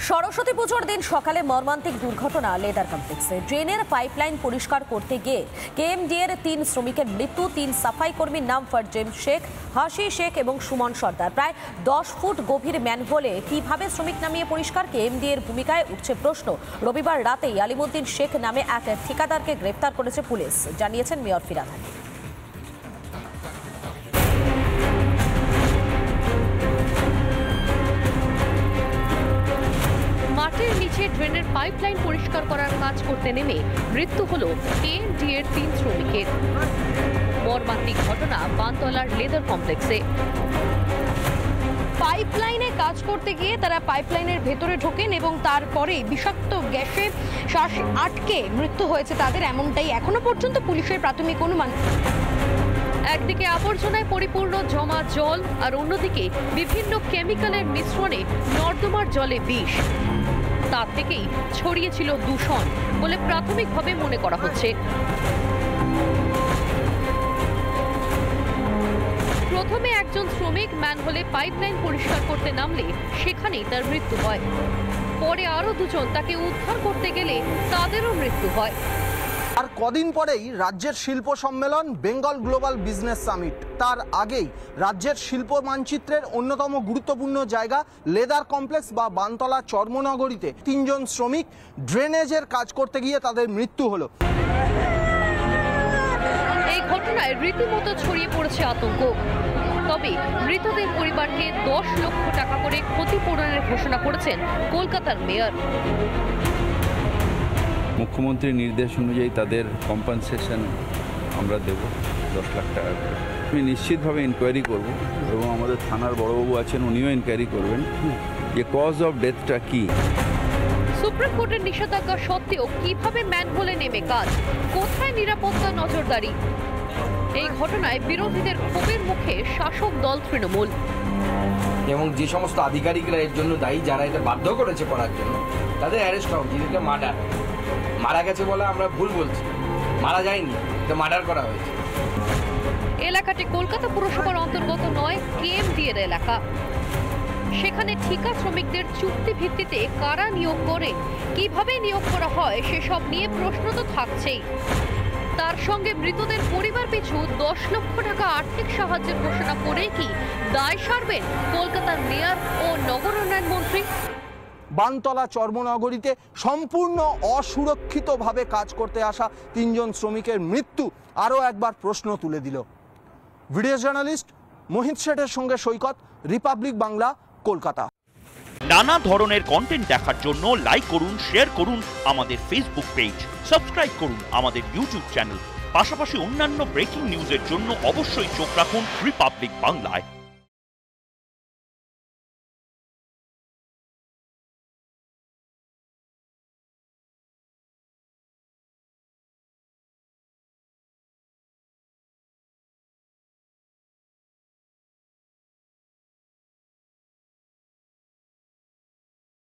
সরস্বতী পুজোর দিন সকালে মর্মান্তিক দুর্ঘটনা লেদার কমপ্লেক্সে। ড্রেনের পাইপলাইন পরিষ্কার করতে গিয়ে কেএমডি এর 3 শ্রমিকের মৃত্যু। 3 সাফাই কর্মীর নাম ফারজেম শেখ, হাসি শেখ এবং সুমন সর্দার। প্রায় 10 ফুট গভীর ম্যানহোলে কিভাবে শ্রমিক নামিয়ে পরিষ্কার, কেএমডি এর ভূমিকায় উঠছে প্রশ্ন। রবিবার রাতেই আলিমুদ্দিন শেখ নামে এক ঠিকাদারকে গ্রেফতার করেছে পুলিশ, জানিয়েছেন মেয়র ফিরহাদ হাকিম। মাটির নিচে ড্রেনের পাইপলাইন পরিষ্কার করার কাজ করতে নেমে মৃত্যু হলো কেএমডি এর 3 শ্রমিকের। মর্মান্তিক ঘটনা বানতলার লেদার কমপ্লেক্সে। পাইপলাইনে কাজ করতে গিয়ে তারা পাইপলাইনের ভেতরে ঢোকেন এবং তারপরে বিষাক্ত গ্যাসে শ্বাস আটকে মৃত্যু হয়েছে তাদের, এমনটাই এখনো পর্যন্ত পুলিশের প্রাথমিক অনুমান। একদিকে আবর্জনায় পরিপূর্ণ জমা জল আর অন্যদিকে বিভিন্ন কেমিক্যালের মিশ্রণে নর্দমার জলে বিষ। তা থেকেই ছড়িয়েছিল দূষণ বলে প্রাথমিকভাবে মনে করা হচ্ছে। প্রথমে একজন শ্রমিক ম্যানহোলে পাইপলাইন পরিষ্কার করতে নামলে সেখানেই তার মৃত্যু হয়। পরে আরো দুজন তাকে উদ্ধার করতে গেলে তাদেরও মৃত্যু হয়। আর কদিন পরেই রাজ্যের শিল্প সম্মেলন বেঙ্গল গ্লোবাল বিজনেস সামিট। তার আগেই রাজ্যের শিল্প মানচিত্রের অন্যতম গুরুত্বপূর্ণ জায়গা লেদার কমপ্লেক্স বা বানতলা চর্মনগরীতে 3 জন শ্রমিক ড্রেনেজের কাজ করতে গিয়ে তাদের মৃত্যু হলো। এই ঘটনায় রীতিমতো ছড়িয়ে পড়েছে আতঙ্ক। তবে মৃতদের পরিবারকে 10 লক্ষ টাকা করে ক্ষতিপূরণের ঘোষণা করেছেন কলকাতার মেয়র। মুখ্যমন্ত্রীর নির্দেশ অনুযায়ী তাদের কম্পেনসেশন আমরা দেব 10 লাখ টাকা করে। আমি নিশ্চিতভাবে ইনকোয়ারি করব এবং আমাদের থানার বড়বাবু আছেন, উনিও ইনকোয়ারি করবেন যে কজ অফ ডেথটা কি। সুপ্রিম কোর্টের নিষেধাজ্ঞা সত্ত্বেও কিভাবে ম্যানহোলে নেমে কাজ, কোথায় নিরাপত্তা নজরদারি? এই ঘটনায় বিরোধীদের ক্ষোভের মুখে শাসক দল তৃণমূল। এবং যে সমস্ত আধিকারিকরা এর জন্য দায়ী, যারা এটা বাধ্য করেছে করার জন্য, তাদের অ্যারেস্ট হওয়া উচিত। এটা মার্ডার, মারা গেছে বলে আমরা ভুল বলছি, মারা যায়নি, এটা মার্ডার করা হয়েছে। এলাকাটি কলকাতা পুরসভার অন্তর্গত নয়, কেএমডি এর এলাকা। সেখানে ঠিকা শ্রমিকদের চুক্তি ভিত্তিতে কারা নিয়োগ করে, কিভাবে নিয়োগ করা হয় সেসব নিয়ে প্রশ্ন তো থাকছেই। তার সঙ্গে মৃতদের পরিবার পিছু 10 লক্ষ টাকা আর্থিক সাহায্যের ঘোষণা করে কি দায় সারবেন কলকাতার মেয়র ও নগর উন্নয়ন মন্ত্রী? বানতলা চর্মনগরীতে সম্পূর্ণ অসুরক্ষিতভাবে কাজ করতে আসা 3 জন শ্রমিকের মৃত্যু আরও একবার প্রশ্ন তুলে দিল। ভিডিও জার্নালিস্ট মোহিত শেঠের সঙ্গে সৈকত, রিপাবলিক বাংলা, কলকাতা। নানা ধরনের কন্টেন্ট দেখার জন্য লাইক করুন, শেয়ার করুন আমাদের ফেসবুক পেজ, সাবস্ক্রাইব করুন আমাদের ইউটিউব চ্যানেল। পাশাপাশি অন্যান্য ব্রেকিং নিউজের জন্য অবশ্যই চোখ রাখুন রিপাবলিক বাংলায়।